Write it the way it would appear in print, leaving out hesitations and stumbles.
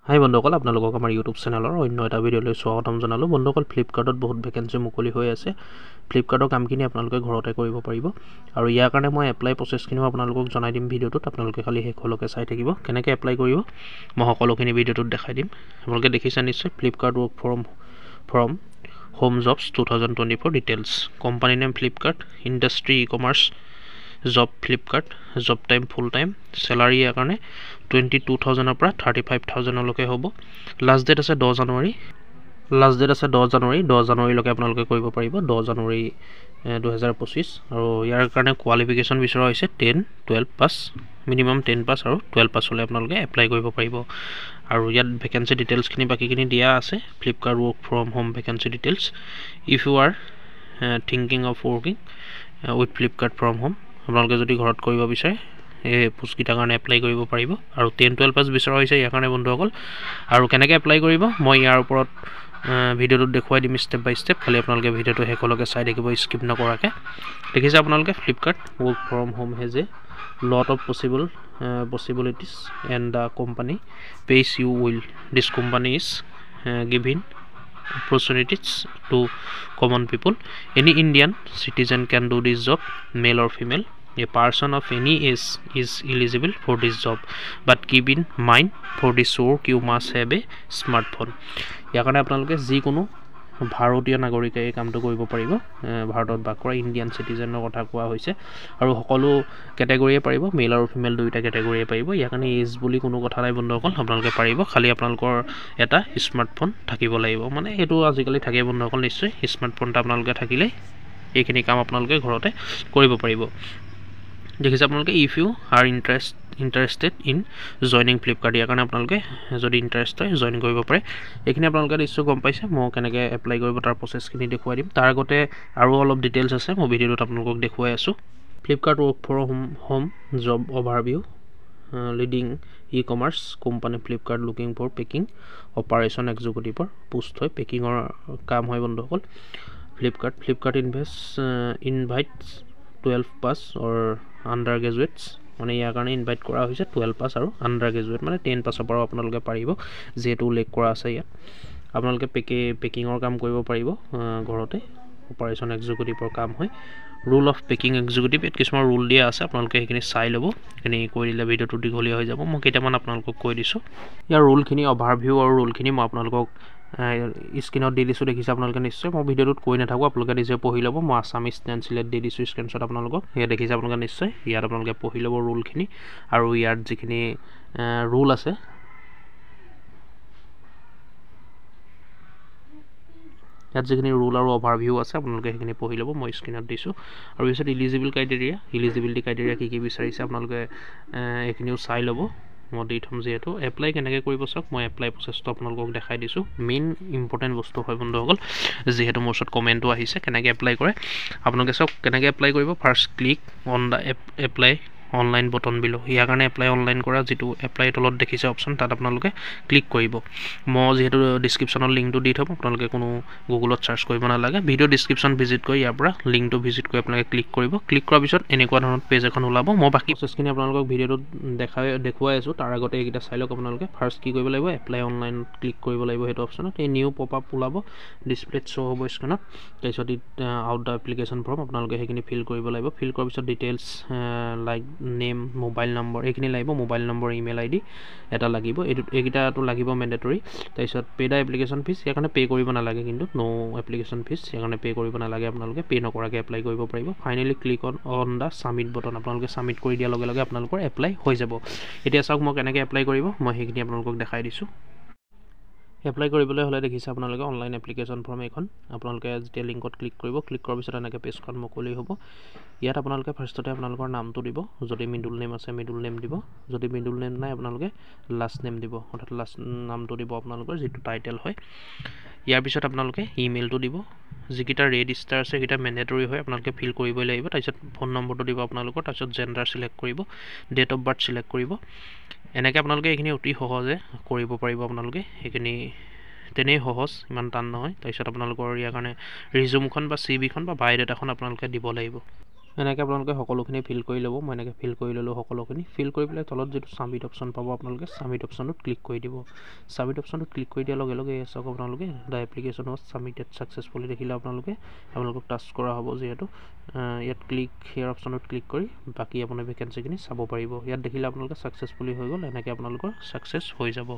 হাই বন্ধুসকল, আপোনালোকক আমাৰ ইউটিউব চেনেলৰ অন্য এটা ভিডিঅ'লৈ স্বাগতম জনালোঁ। বন্ধুসকল, ফ্লিপকাৰ্টত বহুত ভেকেঞ্চি মুকলি হৈ আছে। ফ্লিপকাৰ্টৰ কামখিনি আপোনালোকে ঘৰতে কৰিব পাৰিব আৰু ইয়াৰ কাৰণে মই এপ্লাই প্ৰচেছখিনিও আপোনালোকক জনাই দিম ভিডিঅ'টোত। আপোনালোকে খালি শেষলৈকে চাই থাকিব। কেনেকৈ এপ্লাই কৰিব মই সকলোখিনি ভিডিঅ'টোত দেখাই দিম। আপোনালোকে দেখিছে নিশ্চয়, Flipkart work from home jobs 2024 details. Company name Flipkart, industry e-commerce, job Flipkart, job time full time, salary ইয়াৰ কাৰণে 22,000 পৰা 35,000লৈকে হ'ব। লাষ্ট ডেট আছে 10 জানুৱাৰী। 10 জানুৱাৰীলৈকে আপোনালোকে কৰিব পাৰিব, 10 জানুৱাৰী 2025। আৰু ইয়াৰ কাৰণে কোৱালিফিকেশ্যন বিচৰা হৈছে 10-12 পাছ, মিনিমাম 10 পাছ আৰু 12 পাছ হ'লে আপোনালোকে এপ্লাই কৰিব পাৰিব। আৰু ইয়াত ভেকেঞ্চি ডিটেইলছখিনি বাকীখিনি দিয়া আছে। Flipkart work from home vacancy details. If you are thinking of working with Flipkart from home, আপোনালোকে যদি ঘৰত কৰিব বিচাৰে এই পোষ্টকেইটাৰ কাৰণে এপ্লাই কৰিব পাৰিব। আৰু 10-12 পাছ বিচৰা হৈছে ইয়াৰ কাৰণে বন্ধুসকল। আৰু কেনেকৈ এপ্লাই কৰিব মই ইয়াৰ ওপৰত ভিডিঅ'টোত দেখুৱাই দিম ষ্টেপ বাই ষ্টেপ। খালি আপোনালোকে ভিডিঅ'টো শেষলৈকে চাই থাকিব স্কিপ নকৰাকৈ। দেখিছে আপোনালোকে, Flipkart work from home has a lot of possibilities and the company pays you well. This company is giving opportunities to common people. Any Indian citizen can do this job, male or female. A person of any age is eligible for this job, but keep in mind for this work you must have a smartphone. ইয়াৰ কাৰণে আপোনালোকে যিকোনো ভাৰতীয় নাগৰিকে এই কামটো কৰিব পাৰিব। ভাৰতত বাস কৰা ইণ্ডিয়ান চিটিজেনৰ কথা কোৱা হৈছে। আৰু সকলো কেটেগৰীয়ে পাৰিব, মেল আৰু ফিমেল দুয়োটা কেটেগৰীয়ে পাৰিব। ইয়াৰ কাৰণে এজ বুলি কোনো কথা নাই বন্ধুসকল, আপোনালোকে পাৰিব। খালি আপোনালোকৰ এটা স্মাৰ্টফোন থাকিব লাগিব। মানে সেইটো আজিকালি থাকে বন্ধুসকল, নিশ্চয় স্মাৰ্টফোন এটা আপোনালোকে থাকিলেই এইখিনি কাম আপোনালোকে ঘৰতে কৰিব পাৰিব। দেখিছে আপোনালোকে, if you are interested in joining Flipkart, ইয়াৰ কাৰণে আপোনালোকে যদি ইণ্টাৰেষ্ট হয় জইন কৰিব পাৰে। এইখিনি আপোনালোকে নিশ্চয় গম পাইছে। মই কেনেকৈ এপ্লাই কৰিব তাৰ প্ৰচেছখিনি দেখুৱাই দিম। তাৰ আগতে আৰু অলপ ডিটেইলছ আছে, মই ভিডিঅ'টোত আপোনালোকক দেখুৱাই আছোঁ। Flipkart work from home job overview, leading e-commerce company Flipkart looking for packing operation এক্সিকিউটিভৰ পোষ্ট হয়, পেকিঙৰ কাম হয় বন্ধুসকল। ফ্লিপকাৰ্ট ইনভাইটছ 12 পাছ অৰ আণ্ডাৰ গ্ৰেজুৱেটছ, মানে ইয়াৰ কাৰণে ইনভাইট কৰা হৈছে 12 পাছ আৰু আণ্ডাৰ গ্ৰেজুৱেট, মানে 10 পাছৰ পৰাও আপোনালোকে পাৰিব, যিহেতু উল্লেখ কৰা আছে ইয়াত। আপোনালোকে পেকিঙৰ কাম কৰিব পাৰিব ঘৰতে, অপাৰেশ্যন এক্সিকিউটিভৰ কাম হয়। ৰুল অফ পেকিং এক্সিকিউটিভ, ইয়াত কিছুমান ৰুল দিয়া আছে, আপোনালোকে সেইখিনি চাই ল'ব। সেইখিনি কৈ দিলে ভিডিঅ'টো দীঘলীয়া হৈ যাব। মই কেইটামান আপোনালোকক কৈ দিছোঁ। ইয়াৰ ৰুলখিনি অভাৰভিউ আৰু ৰুলখিনি মই আপোনালোকক স্ক্ৰীণত দি দিছোঁ, দেখিছে আপোনালোকে নিশ্চয়। মই ভিডিঅ'টোত কৈ নাথাকোঁ, আপোনালোকে নিজে পঢ়ি ল'ব। মই আছামিজ ট্ৰেন্সলেট দি দিছোঁ স্ক্ৰীণশ্বট আপোনালোকক, সেয়া দেখিছে আপোনালোকে নিশ্চয়। ইয়াত আপোনালোকে পঢ়ি ল'ব ৰুলখিনি। আৰু ইয়াত যিখিনি ৰুল আছে, ইয়াত যিখিনি ৰুল আৰু অভাৰভিউ আছে আপোনালোকে সেইখিনি পঢ়ি ল'ব, মই স্ক্ৰীণত দিছোঁ। আৰু পিছত ইলিজিবিলিটি ক্ৰাইটেৰিয়া কি কি বিচাৰিছে আপোনালোকে এইখিনিও চাই ল'ব, মই দি থ'ম যিহেতু। এপ্লাই কেনেকৈ কৰিব চাওক, মই এপ্লাই প্ৰচেছটো আপোনালোকক দেখাই দিছোঁ। মেইন ইম্পৰ্টেণ্ট বস্তু হয় বন্ধুসকল, যিহেতু মোৰ ওচৰত কমেণ্টো আহিছে কেনেকৈ এপ্লাই কৰে। আপোনালোকে চাওক কেনেকৈ এপ্লাই কৰিব। First click on the apply online button বিলো, ইয়াৰ কাৰণে এপ্লাই অনলাইন কৰা যিটো এপ্লাই তলত দেখিছে অপশ্যন, তাত আপোনালোকে ক্লিক কৰিব। মই যিহেতু ডিছক্ৰিপশ্যনৰ লিংকটো দি থ'ম, আপোনালোকে কোনো গুগলত চাৰ্চ কৰিব নালাগে। ভিডিঅ' ডিছক্ৰিপশ্যন ভিজিট কৰি ইয়াৰ পৰা লিংকটো ভিজিট কৰি আপোনালোকে ক্লিক কৰিব। ক্লিক কৰাৰ পিছত এনেকুৱা ধৰণৰ পেজ এখন ওলাব। মই বাকী প্ৰচেছখিনি আপোনালোকক ভিডিঅ'টোত দেখুৱাই আছোঁ, তাৰ আগতে এইকেইটা চাই লওক আপোনালোকে। ফাৰ্ষ্ট কি কৰিব লাগিব, এপ্লাই অনলাইন ক্লিক কৰিব লাগিব সেইটো অপশ্যনত। এই নিউ পপ আপ ওলাব, ডিছপ্লেত শ্ব' হ'ব স্ক্ৰীণত। তাৰপিছত আউট দ্য এপ্লিকেশ্যন ফৰ্ম, আপোনালোকে সেইখিনি ফিল কৰিব লাগিব। ফিল কৰাৰ পিছত details like name, mobile number এইখিনি লাগিব। মোবাইল নম্বৰ, ইমেইল ID এটা লাগিব, এইকেইটাটো লাগিব মেণ্ডেটৰী। তাৰপিছত পে' দ্য এপ্লিকেশ্যন ফিজ, ইয়াৰ কাৰণে পে' কৰিব নালাগে, কিন্তু এপ্লিকেশ্যন ফিজ ইয়াৰ কাৰণে পে' কৰিব নালাগে, আপোনালোকে পে' নকৰাকৈ এপ্লাই কৰিব পাৰিব। Finally click on the submit button, আপোনালোকে ছাবমিট কৰি দিয়াৰ লগে লগে আপোনালোকৰ এপ্লাই হৈ যাব। এতিয়া চাওক মই কেনেকৈ এপ্লাই কৰিব, মই সেইখিনি আপোনালোকক দেখাই দিছোঁ। এপ্লাই কৰিবলৈ হ'লে দেখিছে আপোনালোকে অনলাইন এপ্লিকেশ্যন ফৰ্ম এইখন, আপোনালোকে যেতিয়া লিংকত ক্লিক কৰিব, ক্লিক কৰাৰ পিছত এনেকৈ পেজখন মুকলি হ'ব। ইয়াত আপোনালোকে ফাৰ্ষ্টতে আপোনালোকৰ নামটো দিব, যদি মিডল নেম আছে মিডল নেম দিব, যদি মিডল নেম নাই আপোনালোকে লাষ্ট নেম দিব, অৰ্থাৎ লাষ্ট নামটো দিব আপোনালোকৰ যিটো টাইটেল হয়। ইয়াৰ পিছত আপোনালোকে ইমেইলটো দিব, যিকেইটা ৰেড ষ্টাৰ আছে সেইকেইটা মেণ্ডেটৰী হয়, আপোনালোকে ফিল কৰিবই লাগিব। তাৰপিছত ফোন নম্বৰটো দিব আপোনালোকৰ, তাৰপিছত জেণ্ডাৰ চিলেক্ট কৰিব, ডেট অফ বাৰ্থ চিলেক্ট কৰিব। এনেকৈ আপোনালোকে এইখিনি অতি সহজে কৰিব পাৰিব। আপোনালোকে সেইখিনি তেনেই সহজ, ইমান টান নহয়। তাৰপিছত আপোনালোকৰ ইয়াৰ কাৰণে ৰিজিউমখন বা CV খন বা বায়'ডাটাখন আপোনালোকে দিব লাগিব। এনেকৈ আপোনালোকে সকলোখিনি ফিল কৰি ল'ব। মই এনেকৈ ফিল কৰি ল'লোঁ সকলোখিনি। ফিল কৰি পেলাই তলত যিটো ছাবমিট অপশ্যন পাব আপোনালোকে ছাবমিট অপশ্যনটোত ক্লিক কৰি দিব। ছাবমিট অপশ্যনটোত ক্লিক কৰি দিয়াৰ লগে লগে চাওক আপোনালোকে the application was submitted successfully দেখিলে আপোনালোকক টাচ কৰা হ'ব। যিহেতু ইয়াত ক্লিক হেয়াৰ অপশ্যনত ক্লিক কৰি বাকী আপোনাৰ ভেকেঞ্চিখিনি চাব পাৰিব। ইয়াত দেখিলে আপোনালোকে ছাকচেছফুলি হৈ গ'ল। এনেকৈ আপোনালোকৰ ছাকচেছ হৈ যাব।